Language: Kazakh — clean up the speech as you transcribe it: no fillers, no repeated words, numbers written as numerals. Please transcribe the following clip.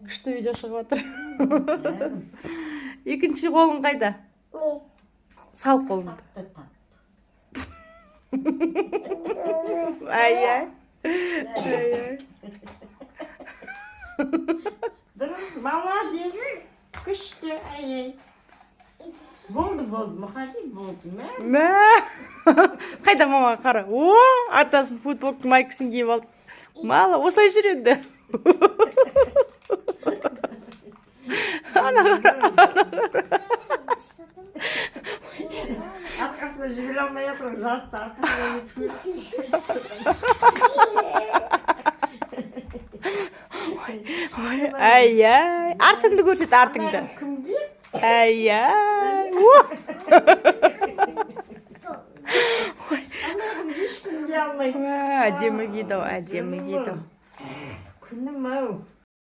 Күшті видео шығып отыр. Екінші қолың қайда? Сал қолыңды. Ай-ай. Ай-ай. Дұрыс, молодец. Күшті, ай-ай. Болды, мұхади болды, мә? Қайда мама қара? О, атасының футболканың майкасын киіп алды. Мала, осылай жүреді. Ана қара. Арқасына жібере алмай отырып, жарты арқасына Ай-ай. Артыңды көрсет, артыңды. Кімге? Ай-ай. Ешкімге алмай. Әдемі киді, әдемі киді. Күнім ау.